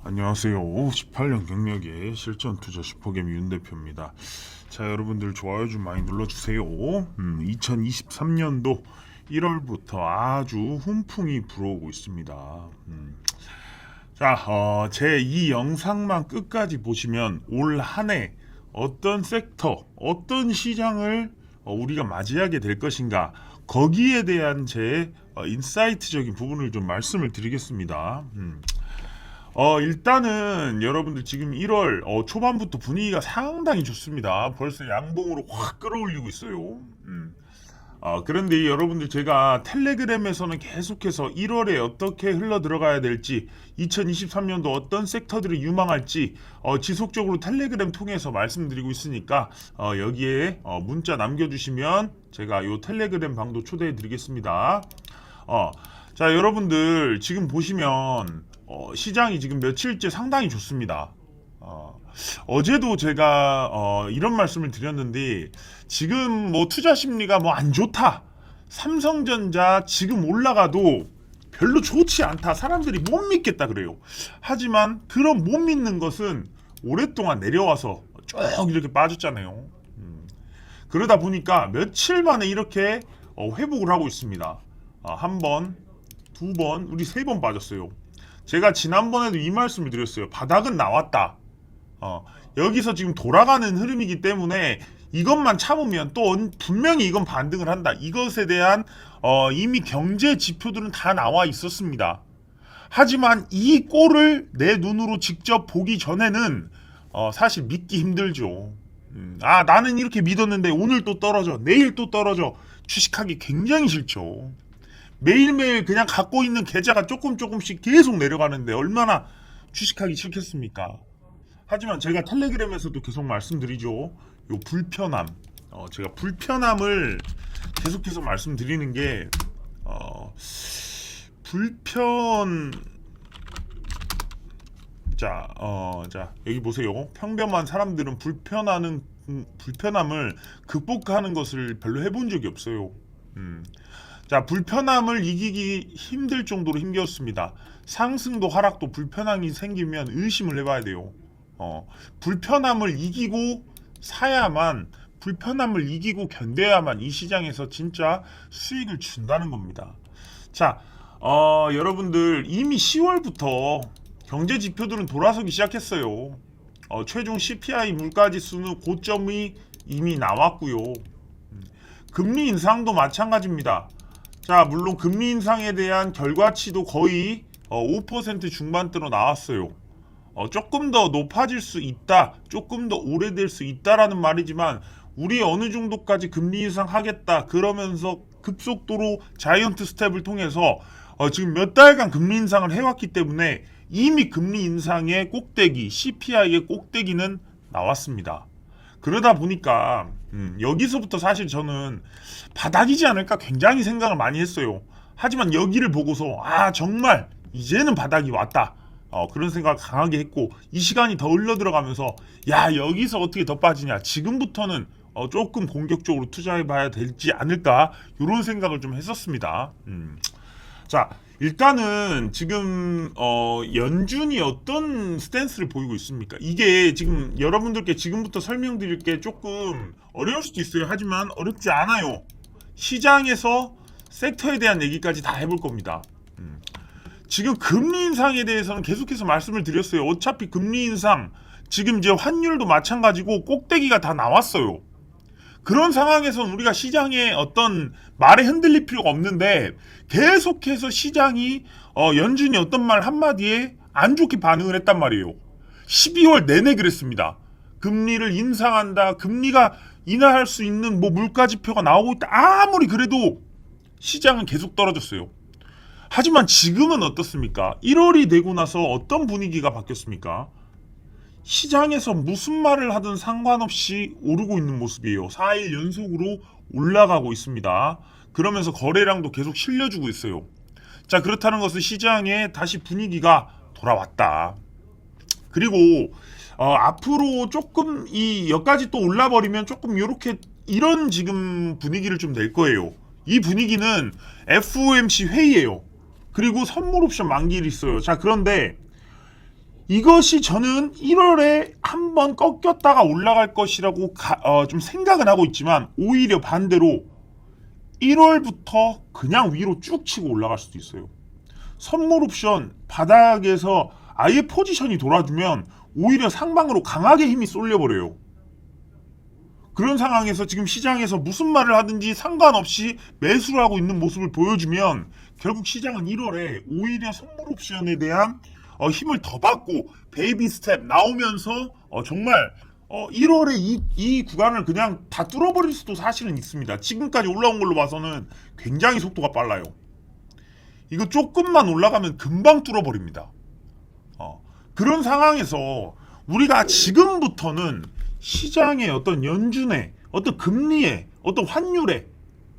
안녕하세요. 18년 경력의 실전 투자 슈퍼개미 윤 대표입니다. 자, 여러분들 좋아요 좀 많이 눌러주세요. 2023년도 1월부터 아주 훈풍이 불어오고 있습니다. 자, 제 이 영상만 끝까지 보시면 올 한 해 어떤 섹터, 어떤 시장을 우리가 맞이하게 될 것인가, 거기에 대한 제 인사이트적인 부분을 좀 말씀을 드리겠습니다. 일단은 여러분들 지금 1월 초반부터 분위기가 상당히 좋습니다. 벌써 양봉으로 확 끌어올리고 있어요. 그런데 여러분들 제가 텔레그램에서는 계속해서 1월에 어떻게 흘러 들어가야 될지, 2023년도 어떤 섹터들이 유망할지 지속적으로 텔레그램 통해서 말씀드리고 있으니까 여기에 문자 남겨주시면 제가 요 텔레그램 방도 초대해 드리겠습니다. 자, 여러분들 지금 보시면 시장이 지금 며칠째 상당히 좋습니다. 어제도 제가 이런 말씀을 드렸는데, 지금 뭐 투자 심리가 뭐 안 좋다, 삼성전자 지금 올라가도 별로 좋지 않다, 사람들이 못 믿겠다 그래요. 하지만 그런 못 믿는 것은 오랫동안 내려와서 쭉 이렇게 빠졌잖아요. 그러다 보니까 며칠 만에 이렇게 회복을 하고 있습니다. 한 번, 두 번, 우리 세 번 빠졌어요. 제가 지난번에도 이 말씀을 드렸어요. 바닥은 나왔다. 여기서 지금 돌아가는 흐름이기 때문에 이것만 참으면 또 분명히 이건 반등을 한다. 이것에 대한 이미 경제 지표들은 다 나와 있었습니다. 하지만 이 꼴을 내 눈으로 직접 보기 전에는 사실 믿기 힘들죠. 나는 이렇게 믿었는데 오늘 또 떨어져, 내일 또 떨어져. 주식하기 굉장히 싫죠. 매일매일 그냥 갖고 있는 계좌가 조금씩 계속 내려가는데 얼마나 주식하기 싫겠습니까? 하지만 제가 텔레그램에서도 계속 말씀드리죠. 요 불편함. 제가 불편함을 계속해서 말씀드리는 게, 불편, 자, 여기 보세요. 평범한 사람들은 불편함을 극복하는 것을 별로 해본 적이 없어요. 자, 불편함을 이기기 힘들 정도로 힘겼습니다. 상승도 하락도 불편함이 생기면 의심을 해봐야 돼요. 불편함을 이기고 사야만, 불편함을 이기고 견뎌야만 이 시장에서 진짜 수익을 준다는 겁니다. 자, 여러분들 이미 10월부터 경제 지표들은 돌아서기 시작했어요. 최종 CPI 물가지수는 고점이 이미 나왔고요. 금리 인상도 마찬가지입니다. 자, 물론 금리 인상에 대한 결과치도 거의 5% 중반대로 나왔어요. 조금 더 높아질 수 있다, 조금 더 오래될 수 있다라는 말이지만, 우리 어느 정도까지 금리 인상하겠다 그러면서 급속도로 자이언트 스텝을 통해서 지금 몇 달간 금리 인상을 해왔기 때문에 이미 금리 인상의 꼭대기, CPI의 꼭대기는 나왔습니다. 그러다 보니까 여기서부터 사실 저는 바닥이지 않을까 굉장히 생각을 많이 했어요. 하지만 여기를 보고서 정말 이제는 바닥이 왔다, 그런 생각을 강하게 했고, 이 시간이 더 흘러 들어가면서 여기서 어떻게 더 빠지냐, 지금부터는 조금 공격적으로 투자해봐야 되지 않을까, 이런 생각을 좀 했었습니다. 자, 일단은 지금 연준이 어떤 스탠스를 보이고 있습니까? 이게 지금 여러분들께 지금부터 설명드릴 게 조금 어려울 수도 있어요. 하지만 어렵지 않아요. 시장에서 섹터에 대한 얘기까지 다 해볼 겁니다. 지금 금리 인상에 대해서는 계속해서 말씀을 드렸어요. 어차피 금리 인상, 지금 이제 환율도 마찬가지고 꼭대기가 다 나왔어요. 그런 상황에서는 우리가 시장에 어떤 말에 흔들릴 필요가 없는데, 계속해서 시장이 연준이 어떤 말 한마디에 안 좋게 반응을 했단 말이에요. 12월 내내 그랬습니다. 금리를 인상한다, 금리가 인하할 수 있는 뭐 물가지표가 나오고 있다. 아무리 그래도 시장은 계속 떨어졌어요. 하지만 지금은 어떻습니까? 1월이 되고 나서 어떤 분위기가 바뀌었습니까? 시장에서 무슨 말을 하든 상관없이 오르고 있는 모습이에요. 4일 연속으로 올라가고 있습니다. 그러면서 거래량도 계속 실려주고 있어요. 자, 그렇다는 것은 시장에 다시 분위기가 돌아왔다. 그리고 앞으로 조금 이 여기까지 또 올라버리면 조금 이런 지금 분위기를 좀 낼 거예요. 이 분위기는 FOMC 회의예요. 그리고 선물 옵션 만기일이 있어요. 자, 그런데 이것이 저는 1월에 한번 꺾였다가 올라갈 것이라고 좀 생각은 하고 있지만 오히려 반대로 1월부터 그냥 위로 쭉 치고 올라갈 수도 있어요. 선물 옵션 바닥에서 아예 포지션이 돌아주면 오히려 상방으로 강하게 힘이 쏠려버려요. 그런 상황에서 지금 시장에서 무슨 말을 하든지 상관없이 매수를 하고 있는 모습을 보여주면 결국 시장은 1월에 오히려 선물 옵션에 대한 힘을 더 받고 베이비 스텝 나오면서 정말 1월에 이 구간을 그냥 다 뚫어버릴 수도 사실은 있습니다. 지금까지 올라온 걸로 봐서는 굉장히 속도가 빨라요. 이거 조금만 올라가면 금방 뚫어버립니다. 그런 상황에서 우리가 지금부터는 시장의 어떤 연준에, 어떤 금리에, 어떤 환율에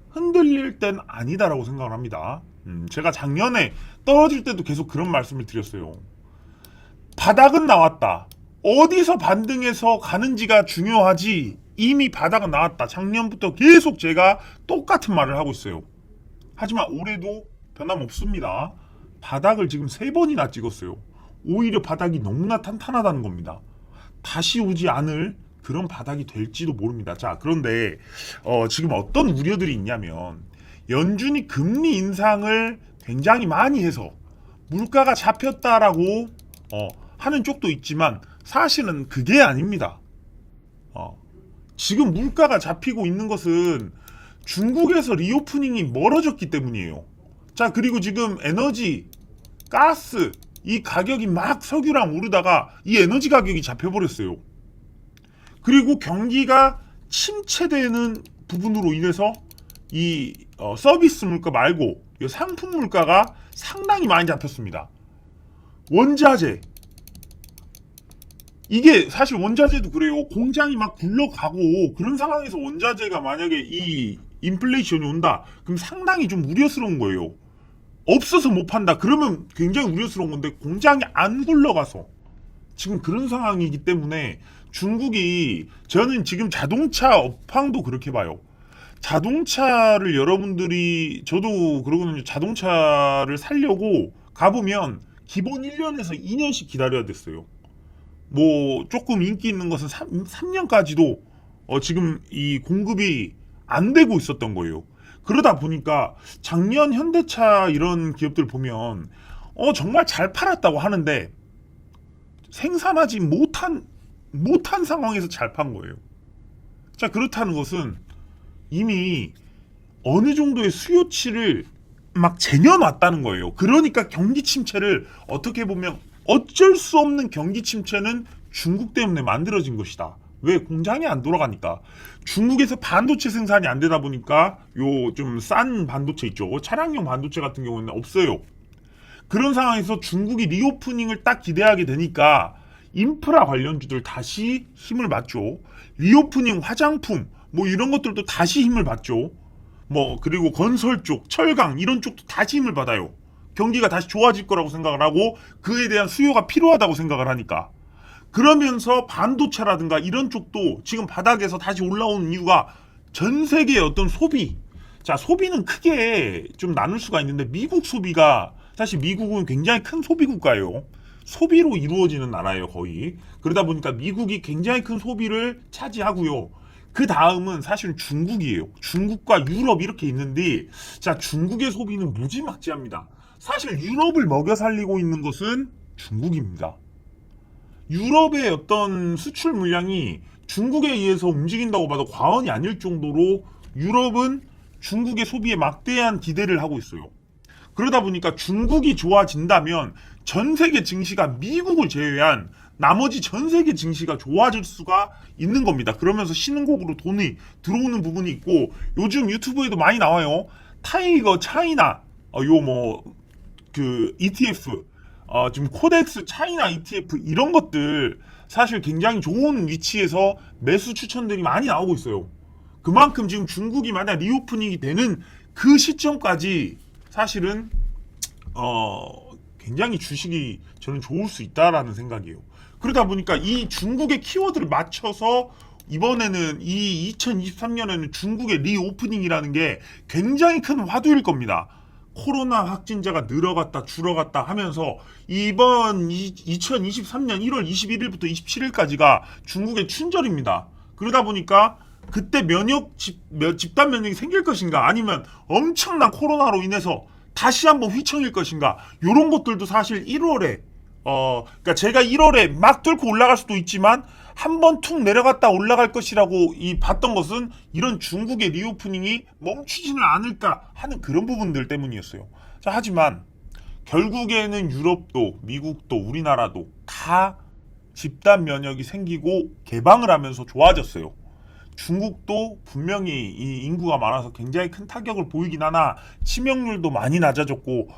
흔들릴 땐 아니다라고 생각을 합니다. 제가 작년에 떨어질 때도 계속 그런 말씀을 드렸어요. 바닥은 나왔다. 어디서 반등해서 가는지가 중요하지. 이미 바닥은 나왔다. 작년부터 계속 제가 똑같은 말을 하고 있어요. 하지만 올해도 변함없습니다. 바닥을 지금 3번이나 찍었어요. 오히려 바닥이 너무나 탄탄하다는 겁니다. 다시 오지 않을 그런 바닥이 될지도 모릅니다. 자, 그런데 지금 어떤 우려들이 있냐면 연준이 금리 인상을 굉장히 많이 해서 물가가 잡혔다라고 하는 쪽도 있지만 사실은 그게 아닙니다. 지금 물가가 잡히고 있는 것은 중국에서 리오프닝이 멀어졌기 때문이에요. 자, 그리고 지금 에너지, 가스 이 가격이 막 석유랑 오르다가 이 에너지 가격이 잡혀버렸어요. 그리고 경기가 침체되는 부분으로 인해서 이 서비스 물가 말고 이 상품 물가가 상당히 많이 잡혔습니다. 원자재 이게 사실 원자재도 그래요. 공장이 막 굴러가고 그런 상황에서 원자재가 만약에 이 인플레이션이 온다 그럼 상당히 좀 우려스러운 거예요. 없어서 못 판다 그러면 굉장히 우려스러운 건데 공장이 안 굴러가서 지금 그런 상황이기 때문에 중국이 저는 지금 자동차 업황도 그렇게 봐요. 자동차를 여러분들이 저도 그러거든요. 자동차를 사려고 가보면 기본 1년에서 2년씩 기다려야 됐어요. 뭐 조금 인기 있는 것은 3년까지도 지금 이 공급이 안 되고 있었던 거예요. 그러다 보니까 작년 현대차 이런 기업들 보면 정말 잘 팔았다고 하는데 생산하지 못한 상황에서 잘 판 거예요. 자, 그렇다는 것은 이미 어느 정도의 수요치를 막 쟁여놨다는 거예요. 그러니까 경기 침체를 어떻게 보면 어쩔 수 없는 경기 침체는 중국 때문에 만들어진 것이다. 왜? 공장이 안 돌아가니까. 중국에서 반도체 생산이 안 되다 보니까 요 좀 싼 반도체 있죠. 차량용 반도체 같은 경우는 없어요. 그런 상황에서 중국이 리오프닝을 딱 기대하게 되니까 인프라 관련주들 다시 힘을 받죠. 리오프닝 화장품 뭐 이런 것들도 다시 힘을 받죠. 뭐 그리고 건설 쪽, 철강 이런 쪽도 다시 힘을 받아요. 경기가 다시 좋아질 거라고 생각을 하고 그에 대한 수요가 필요하다고 생각을 하니까. 그러면서 반도체라든가 이런 쪽도 지금 바닥에서 다시 올라오는 이유가 전 세계의 어떤 소비. 자, 소비는 크게 좀 나눌 수가 있는데 미국 소비가 사실 미국은 굉장히 큰 소비 국가예요. 소비로 이루어지는 나라예요, 거의. 그러다 보니까 미국이 굉장히 큰 소비를 차지하고요. 그 다음은 사실은 중국이에요. 중국과 유럽 이렇게 있는데, 자, 중국의 소비는 무지막지합니다. 사실 유럽을 먹여 살리고 있는 것은 중국입니다. 유럽의 어떤 수출 물량이 중국에 의해서 움직인다고 봐도 과언이 아닐 정도로 유럽은 중국의 소비에 막대한 기대를 하고 있어요. 그러다 보니까 중국이 좋아진다면 전 세계 증시가 미국을 제외한 나머지 전 세계 증시가 좋아질 수가 있는 겁니다. 그러면서 신흥국으로 돈이 들어오는 부분이 있고 요즘 유튜브에도 많이 나와요. 타이거 차이나 그 ETF 지금 코덱스 차이나 ETF 이런 것들 사실 굉장히 좋은 위치에서 매수 추천들이 많이 나오고 있어요. 그만큼 지금 중국이 만약 리오프닝이 되는 그 시점까지 사실은 굉장히 주식이 저는 좋을 수 있다라는 생각이에요. 그러다 보니까 이 중국의 키워드를 맞춰서 이번에는 이 2023년에는 중국의 리오프닝이라는 게 굉장히 큰 화두일 겁니다. 코로나 확진자가 늘어갔다 줄어갔다 하면서 이번 2023년 1월 21일부터 27일까지가 중국의 춘절입니다. 그러다 보니까 그때 집단 면역이 생길 것인가 아니면 엄청난 코로나로 인해서 다시 한번 휘청일 것인가 이런 것들도 사실 1월에 그러니까 제가 1월에 막 뚫고 올라갈 수도 있지만 한번 툭 내려갔다 올라갈 것이라고 봤던 것은 이런 중국의 리오프닝이 멈추지는 않을까 하는 그런 부분들 때문이었어요. 자, 하지만 결국에는 유럽도 미국도 우리나라도 다 집단 면역이 생기고 개방을 하면서 좋아졌어요. 중국도 분명히 이 인구가 많아서 굉장히 큰 타격을 보이긴 하나 치명률도 많이 낮아졌고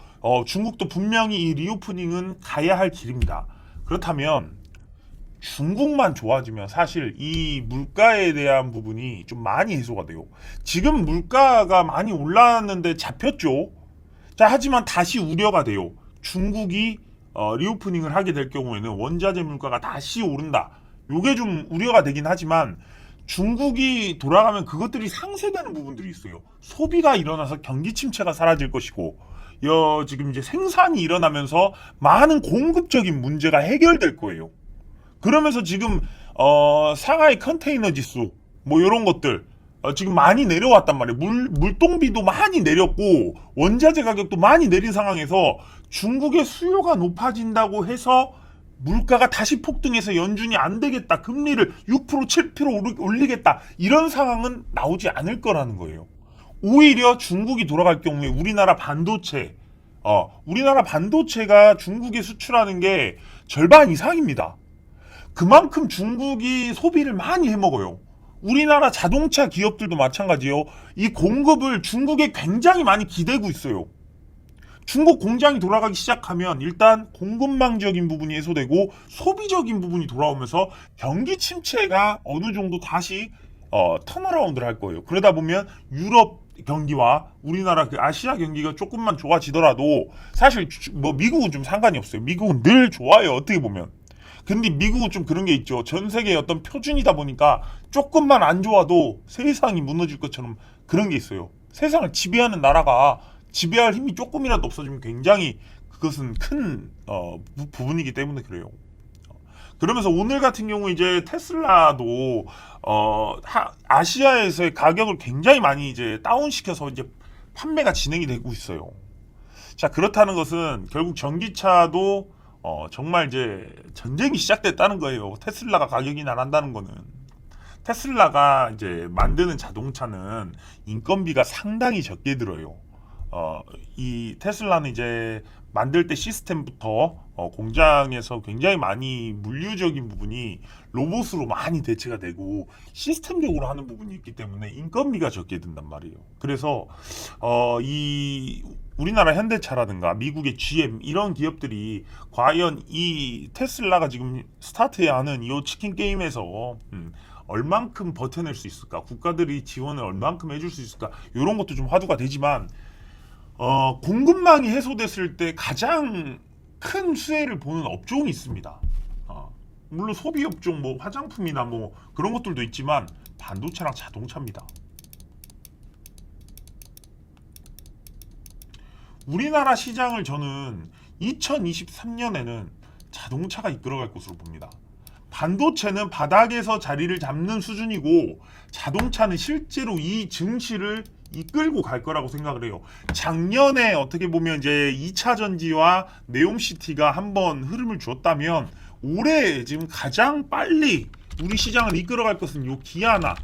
중국도 분명히 이 리오프닝은 가야 할 길입니다. 그렇다면 중국만 좋아지면 사실 이 물가에 대한 부분이 좀 많이 해소가 돼요. 지금 물가가 많이 올랐는데 잡혔죠. 자, 하지만 다시 우려가 돼요. 중국이 리오프닝을 하게 될 경우에는 원자재 물가가 다시 오른다. 요게 좀 우려가 되긴 하지만 중국이 돌아가면 그것들이 상쇄되는 부분들이 있어요. 소비가 일어나서 경기 침체가 사라질 것이고, 지금 이제 생산이 일어나면서 많은 공급적인 문제가 해결될 거예요. 그러면서 지금 상하이 컨테이너 지수 뭐 이런 것들 지금 많이 내려왔단 말이에요. 물동비도 많이 내렸고 원자재 가격도 많이 내린 상황에서 중국의 수요가 높아진다고 해서 물가가 다시 폭등해서 연준이 안 되겠다. 금리를 6% 7% 올리겠다. 이런 상황은 나오지 않을 거라는 거예요. 오히려 중국이 돌아갈 경우에 우리나라 반도체가 중국에 수출하는 게 절반 이상입니다. 그만큼 중국이 소비를 많이 해먹어요. 우리나라 자동차 기업들도 마찬가지예요. 이 공급을 중국에 굉장히 많이 기대고 있어요. 중국 공장이 돌아가기 시작하면 일단 공급망적인 부분이 해소되고 소비적인 부분이 돌아오면서 경기 침체가 어느 정도 다시 턴어라운드를 할 거예요. 그러다 보면 유럽 경기와 우리나라 그 아시아 경기가 조금만 좋아지더라도 사실 뭐 미국은 좀 상관이 없어요. 미국은 늘 좋아요. 어떻게 보면. 근데 미국은 좀 그런 게 있죠. 전 세계의 어떤 표준이다 보니까 조금만 안 좋아도 세상이 무너질 것처럼 그런 게 있어요. 세상을 지배하는 나라가 지배할 힘이 조금이라도 없어지면 굉장히 그것은 큰 부분이기 때문에 그래요. 그러면서 오늘 같은 경우 이제 테슬라도 아시아에서의 가격을 굉장히 많이 이제 다운시켜서 이제 판매가 진행이 되고 있어요. 자, 그렇다는 것은 결국 전기차도 정말 이제 전쟁이 시작됐다는 거예요. 테슬라가 가격이 나간다는 거는. 테슬라가 이제 만드는 자동차는 인건비가 상당히 적게 들어요. 이 테슬라는 이제 만들 때 시스템부터 공장에서 굉장히 많이 물류적인 부분이 로봇으로 많이 대체가 되고 시스템적으로 하는 부분이 있기 때문에 인건비가 적게 든단 말이에요. 그래서 이 우리나라 현대차라든가 미국의 GM 이런 기업들이 과연 이 테슬라가 지금 스타트해야 하는 이 치킨 게임에서 얼만큼 버텨낼 수 있을까? 국가들이 지원을 얼만큼 해줄 수 있을까? 이런 것도 좀 화두가 되지만 공급망이 해소됐을 때 가장 큰 수혜를 보는 업종이 있습니다. 물론 소비 업종, 뭐 화장품이나 뭐 그런 것들도 있지만 반도체랑 자동차입니다. 우리나라 시장을 저는 2023년에는 자동차가 이끌어갈 것으로 봅니다. 반도체는 바닥에서 자리를 잡는 수준이고 자동차는 실제로 이 증시를 이끌고 갈 거라고 생각을 해요. 작년에 어떻게 보면 이제 2차 전지와 네옴시티가 한번 흐름을 줬다면 올해 지금 가장 빨리 우리 시장을 이끌어갈 것은 요 기아나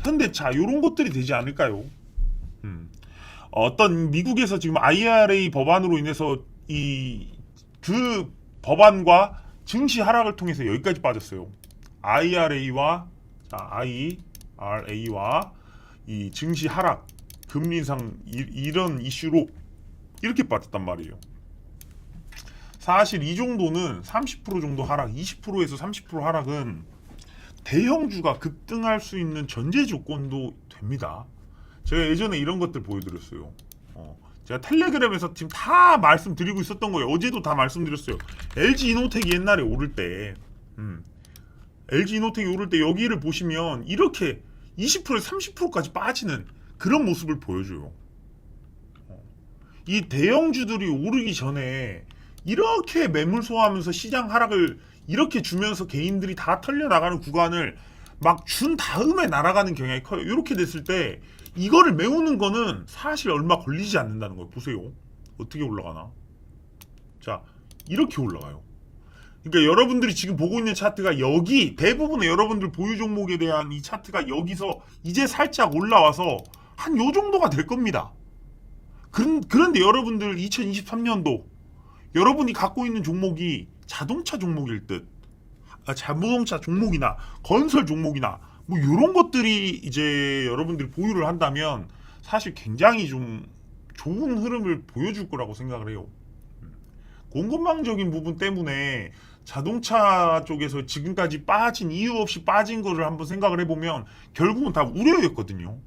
현대차 이런 것들이 되지 않을까요? 어떤 미국에서 지금 IRA 법안으로 인해서 그 법안과 증시 하락을 통해서 여기까지 빠졌어요. IRA와 이 증시 하락, 금리 인상 이런 이슈로 이렇게 빠졌단 말이에요. 사실 이 정도는 30% 정도 하락, 20%에서 30% 하락은 대형주가 급등할 수 있는 전제 조건도 됩니다. 제가 예전에 이런 것들 보여드렸어요. 제가 텔레그램에서 지금 다 말씀드리고 있었던 거예요. 어제도 다 말씀드렸어요. LG 이노텍이 옛날에 오를 때, LG 이노텍이 오를 때 여기를 보시면 이렇게 20%에서 30%까지 빠지는 그런 모습을 보여줘요. 이 대형주들이 오르기 전에 이렇게 매물 소화하면서 시장 하락을 이렇게 주면서 개인들이 다 털려 나가는 구간을 막 준 다음에 날아가는 경향이 커요. 이렇게 됐을 때 이거를 메우는 거는 사실 얼마 걸리지 않는다는 거예요. 보세요. 어떻게 올라가나? 자, 이렇게 올라가요. 그러니까 여러분들이 지금 보고 있는 차트가 여기 대부분의 여러분들 보유 종목에 대한 이 차트가 여기서 이제 살짝 올라와서 한 요 정도가 될 겁니다. 그런데 여러분들 2023년도 여러분이 갖고 있는 종목이 자동차 종목일 듯, 자동차 종목이나 건설 종목이나 뭐 이런 것들이 이제 여러분들이 보유를 한다면 사실 굉장히 좀 좋은 흐름을 보여줄 거라고 생각을 해요. 공급망적인 부분 때문에 자동차 쪽에서 지금까지 빠진 이유 없이 빠진 거를 한번 생각을 해보면 결국은 다 우려였거든요.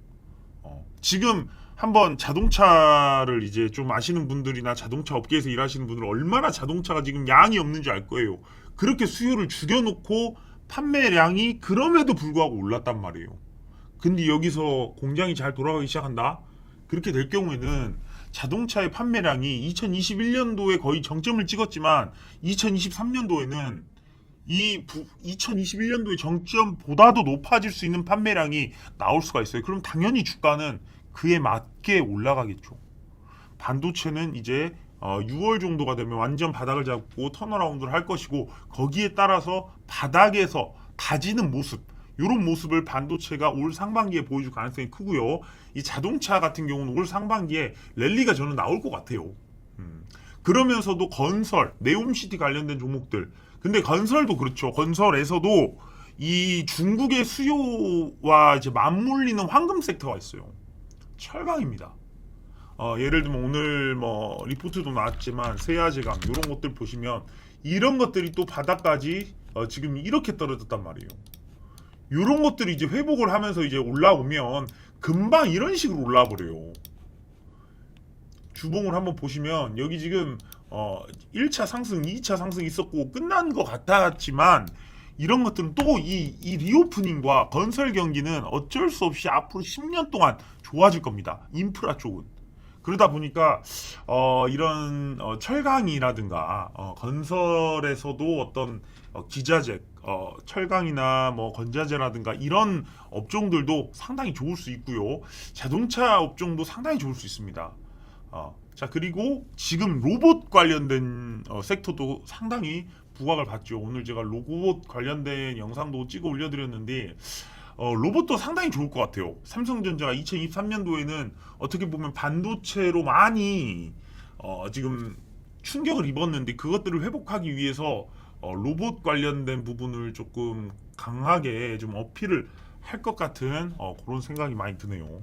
지금 한번 자동차를 이제 좀 아시는 분들이나 자동차 업계에서 일하시는 분들은 얼마나 자동차가 지금 양이 없는지 알 거예요. 그렇게 수요를 죽여놓고 판매량이 그럼에도 불구하고 올랐단 말이에요. 근데 여기서 공장이 잘 돌아가기 시작한다? 그렇게 될 경우에는 자동차의 판매량이 2021년도에 거의 정점을 찍었지만 2023년도에는 2021년도의 정점보다도 높아질 수 있는 판매량이 나올 수가 있어요. 그럼 당연히 주가는 그에 맞게 올라가겠죠. 반도체는 이제 6월 정도가 되면 완전 바닥을 잡고 턴어라운드를 할 것이고 거기에 따라서 바닥에서 다지는 모습 이런 모습을 반도체가 올 상반기에 보여줄 가능성이 크고요. 이 자동차 같은 경우는 올 상반기에 랠리가 저는 나올 것 같아요. 그러면서도 건설, 네옴시티 관련된 종목들. 근데 건설도 그렇죠. 건설에서도 이 중국의 수요와 이제 맞물리는 황금 섹터가 있어요. 철강입니다. 예를 들면 오늘 뭐 리포트도 나왔지만 세아제강 이런 것들 보시면 이런 것들이 또 바닥까지 지금 이렇게 떨어졌단 말이에요. 이런 것들이 이제 회복을 하면서 이제 올라오면 금방 이런 식으로 올라와 버려요. 주봉을 한번 보시면 여기 지금 1차 상승, 2차 상승 있었고 끝난 것 같았지만 이런 것들은 또 이 리오프닝과 건설 경기는 어쩔 수 없이 앞으로 10년 동안 좋아질 겁니다. 인프라 쪽은. 그러다 보니까 이런 철강이라든가 건설에서도 어떤 기자재, 철강이나 뭐 건자재라든가 이런 업종들도 상당히 좋을 수 있고요. 자동차 업종도 상당히 좋을 수 있습니다. 자, 그리고 지금 로봇 관련된 섹터도 상당히 부각을 받죠. 오늘 제가 로봇 관련된 영상도 찍어 올려드렸는데 로봇도 상당히 좋을 것 같아요. 삼성전자가 2023년도에는 어떻게 보면 반도체로 많이 지금 충격을 입었는데 그것들을 회복하기 위해서 로봇 관련된 부분을 조금 강하게 좀 어필을 할 것 같은 그런 생각이 많이 드네요.